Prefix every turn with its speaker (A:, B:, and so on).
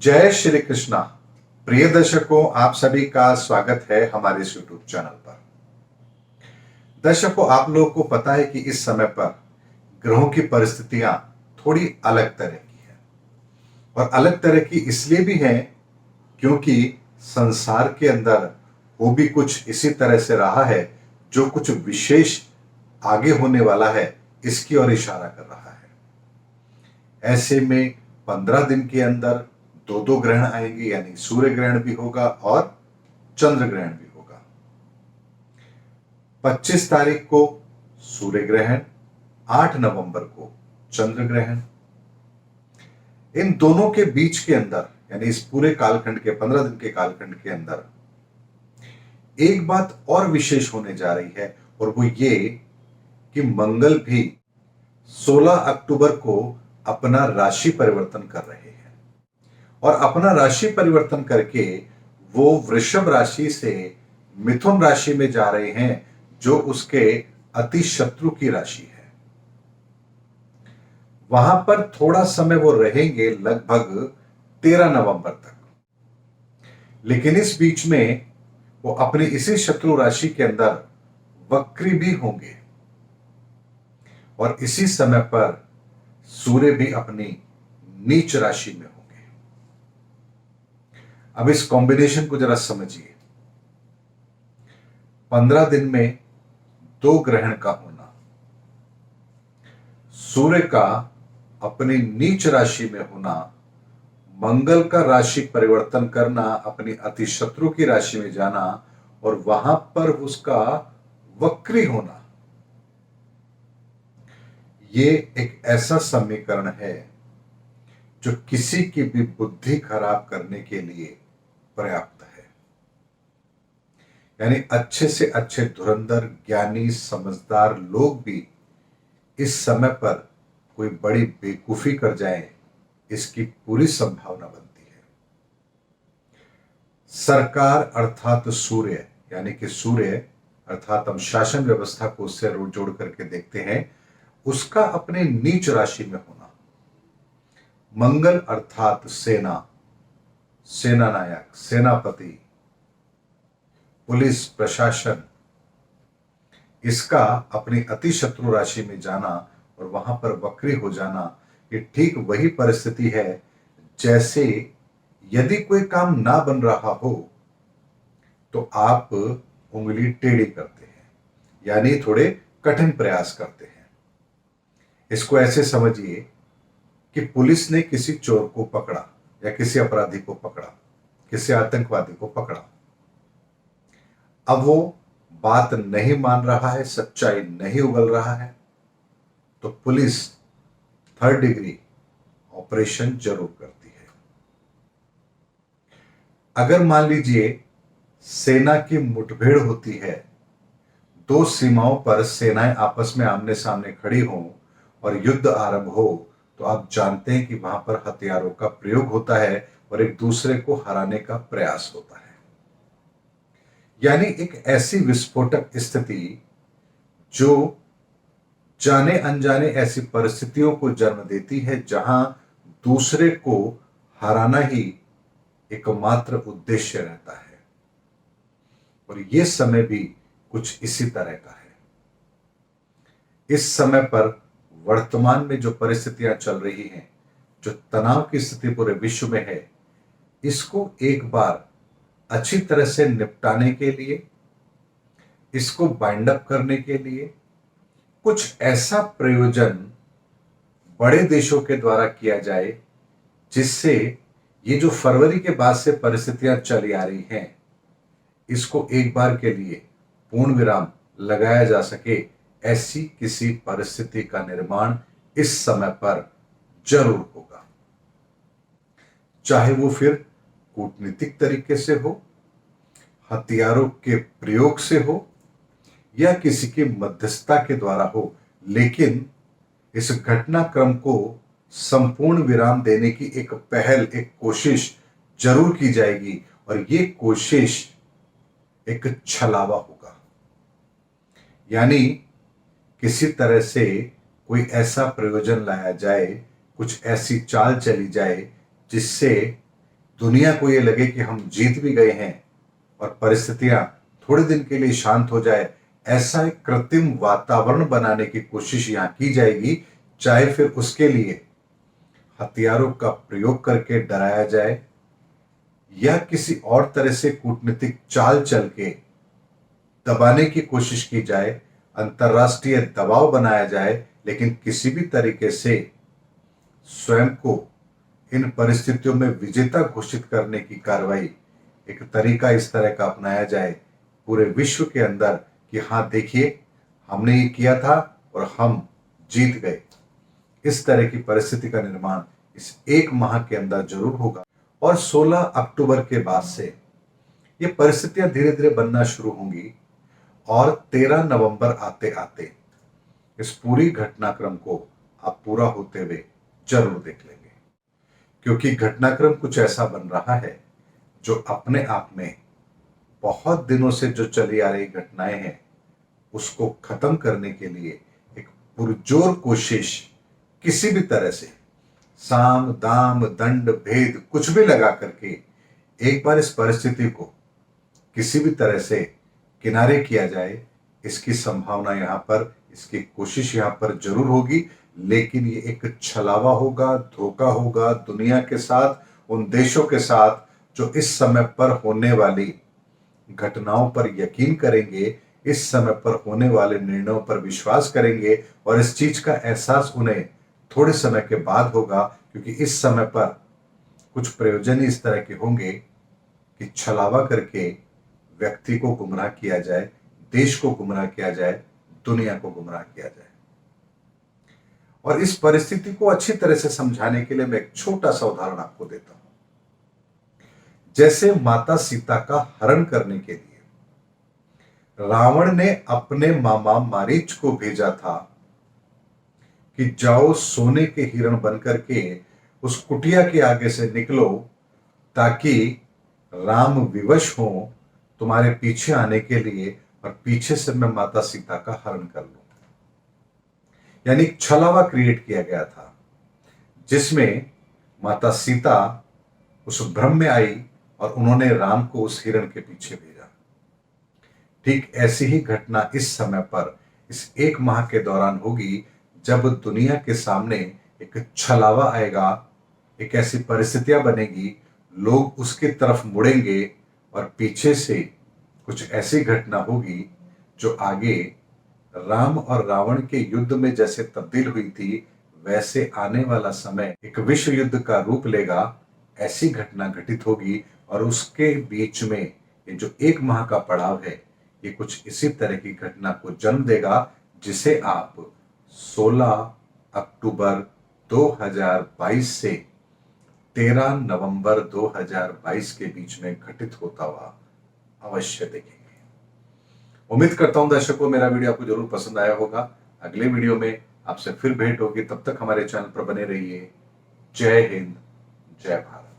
A: जय श्री कृष्णा। प्रिय दर्शकों, आप सभी का स्वागत है हमारे इस यूट्यूब चैनल पर। दर्शकों, आप लोगों को पता है कि इस समय पर ग्रहों की परिस्थितियां थोड़ी अलग तरह की है और अलग तरह की इसलिए भी है क्योंकि संसार के अंदर वो भी कुछ इसी तरह से रहा है जो कुछ विशेष आगे होने वाला है, इसकी ओर इशारा कर रहा है। ऐसे में 15 दिन के अंदर दो दो ग्रहण आएंगे, यानी सूर्य ग्रहण भी होगा और चंद्र ग्रहण भी होगा। 25 तारीख को सूर्य ग्रहण, 8 नवंबर को चंद्र ग्रहण। इन दोनों के बीच के अंदर, यानी इस पूरे कालखंड के 15 दिन के कालखंड के अंदर एक बात और विशेष होने जा रही है, और वो ये कि मंगल भी 16 अक्टूबर को अपना राशि परिवर्तन कर रहे हैं और अपना राशि परिवर्तन करके वो वृषभ राशि से मिथुन राशि में जा रहे हैं, जो उसके अति शत्रु की राशि है। वहां पर थोड़ा समय वो रहेंगे, लगभग 13 नवंबर तक। लेकिन इस बीच में वो अपनी इसी शत्रु राशि के अंदर वक्री भी होंगे और इसी समय पर सूर्य भी अपनी नीच राशि में होंगे। अब इस कॉम्बिनेशन को जरा समझिए। 15 दिन में दो ग्रहण का होना, सूर्य का अपनी नीच राशि में होना, मंगल का राशि परिवर्तन करना, अपनी अति शत्रु की राशि में जाना और वहां पर उसका वक्री होना, ये एक ऐसा समीकरण है जो किसी की भी बुद्धि खराब करने के लिए पर्याप्त है। यानी अच्छे से अच्छे धुरंधर, ज्ञानी, समझदार लोग भी इस समय पर कोई बड़ी बेवकूफी कर जाएं, इसकी पूरी संभावना बनती है। सरकार अर्थात सूर्य, यानी कि सूर्य अर्थात हम शासन व्यवस्था को उससे जोड़ करके देखते हैं, उसका अपने नीच राशि में होना, मंगल अर्थात सेना, सेना नायक, सेनापति, पुलिस, प्रशासन, इसका अपनी अति शत्रु राशि में जाना और वहां पर वक्री हो जाना, ये ठीक वही परिस्थिति है जैसे यदि कोई काम ना बन रहा हो तो आप उंगली टेढ़ी करते हैं, यानी थोड़े कठिन प्रयास करते हैं। इसको ऐसे समझिए कि पुलिस ने किसी चोर को पकड़ा या किसी अपराधी को पकड़ा, किसी आतंकवादी को पकड़ा। अब वो बात नहीं मान रहा है, सच्चाई नहीं उगल रहा है, तो पुलिस 3rd डिग्री ऑपरेशन जरूर करती है। अगर मान लीजिए सेना की मुठभेड़ होती है, दो सीमाओं पर सेनाएं आपस में आमने सामने खड़ी हों और युद्ध आरंभ हो, तो आप जानते हैं कि वहां पर हथियारों का प्रयोग होता है और एक दूसरे को हराने का प्रयास होता है। यानी एक ऐसी विस्फोटक स्थिति जो जाने अनजाने ऐसी परिस्थितियों को जन्म देती है जहां दूसरे को हराना ही एकमात्र उद्देश्य रहता है। और यह समय भी कुछ इसी तरह का है। इस समय पर वर्तमान में जो परिस्थितियां चल रही हैं, जो तनाव की स्थिति पूरे विश्व में है, इसको एक बार अच्छी तरह से निपटाने के लिए, इसको बाइंड अप करने के लिए कुछ ऐसा प्रयोजन बड़े देशों के द्वारा किया जाए जिससे ये जो फरवरी के बाद से परिस्थितियां चली आ रही हैं, इसको एक बार के लिए पूर्ण विराम लगाया जा सके। ऐसी किसी परिस्थिति का निर्माण इस समय पर जरूर होगा, चाहे वो फिर कूटनीतिक तरीके से हो, हथियारों के प्रयोग से हो या किसी की मध्यस्थता के द्वारा हो, लेकिन इस घटनाक्रम को संपूर्ण विराम देने की एक पहल, एक कोशिश जरूर की जाएगी और ये कोशिश एक छलावा होगा। यानी किसी तरह से कोई ऐसा प्रयोजन लाया जाए, कुछ ऐसी चाल चली जाए जिससे दुनिया को ये लगे कि हम जीत भी गए हैं और परिस्थितियां थोड़े दिन के लिए शांत हो जाए, ऐसा एक कृत्रिम वातावरण बनाने की कोशिश यहां की जाएगी, चाहे फिर उसके लिए हथियारों का प्रयोग करके डराया जाए या किसी और तरह से कूटनीतिक चाल चल के दबाने की कोशिश की जाए, अंतर्राष्ट्रीय दबाव बनाया जाए, लेकिन किसी भी तरीके से स्वयं को इन परिस्थितियों में विजेता घोषित करने की कार्रवाई, एक तरीका इस तरह का अपनाया जाए पूरे विश्व के अंदर कि हाँ देखिए, हमने ये किया था और हम जीत गए। इस तरह की परिस्थिति का निर्माण इस एक माह के अंदर जरूर होगा और 16 अक्टूबर के बाद से ये परिस्थितियां धीरे धीरे बनना शुरू होंगी और 13 नवंबर आते आते इस पूरी घटनाक्रम को आप पूरा होते हुए जरूर देख लेंगे, क्योंकि घटनाक्रम कुछ ऐसा बन रहा है जो अपने आप में बहुत दिनों से जो चली आ रही घटनाएं हैं उसको खत्म करने के लिए एक पुरजोर कोशिश किसी भी तरह से साम दाम दंड भेद कुछ भी लगा करके एक बार इस परिस्थिति को किसी भी तरह से किनारे किया जाए, इसकी संभावना यहां पर, इसकी कोशिश यहां पर जरूर होगी। लेकिन ये एक छलावा होगा, धोखा होगा दुनिया के साथ, उन देशों के साथ जो इस समय पर होने वाली घटनाओं पर यकीन करेंगे, इस समय पर होने वाले निर्णयों पर विश्वास करेंगे और इस चीज का एहसास उन्हें थोड़े समय के बाद होगा, क्योंकि इस समय पर कुछ प्रयोजन ही इस तरह के होंगे कि छलावा करके व्यक्ति को गुमराह किया जाए, देश को गुमराह किया जाए, दुनिया को गुमराह किया जाए। और इस परिस्थिति को अच्छी तरह से समझाने के लिए मैं एक छोटा सा उदाहरण आपको देता हूं। जैसे माता सीता का हरण करने के लिए रावण ने अपने मामा मारीच को भेजा था कि जाओ सोने के हिरण बनकर के उस कुटिया के आगे से निकलो ताकि राम विवश हो तुम्हारे पीछे आने के लिए और पीछे से मैं माता सीता का हरण कर लूं। यानी छलावा क्रिएट किया गया था जिसमें माता सीता उस भ्रम में आई और उन्होंने राम को उस हिरण के पीछे भेजा। ठीक ऐसी ही घटना इस समय पर इस एक माह के दौरान होगी, जब दुनिया के सामने एक छलावा आएगा, एक ऐसी परिस्थितियां बनेगी, लोग उसकी तरफ मुड़ेंगे और पीछे से कुछ ऐसी घटना होगी जो आगे राम और रावण के युद्ध में जैसे तब्दील हुई थी, वैसे आने वाला समय एक विश्व युद्ध का रूप लेगा। ऐसी घटना घटित होगी और उसके बीच में ये जो एक माह का पड़ाव है, ये कुछ इसी तरह की घटना को जन्म देगा, जिसे आप 16 अक्टूबर 2022 से 13 नवंबर 2022 के बीच में घटित होता हुआ अवश्य देखेंगे। उम्मीद करता हूं दर्शकों मेरा वीडियो आपको जरूर पसंद आया होगा। अगले वीडियो में आपसे फिर भेंट होगी, तब तक हमारे चैनल पर बने रहिए। जय हिंद, जय भारत।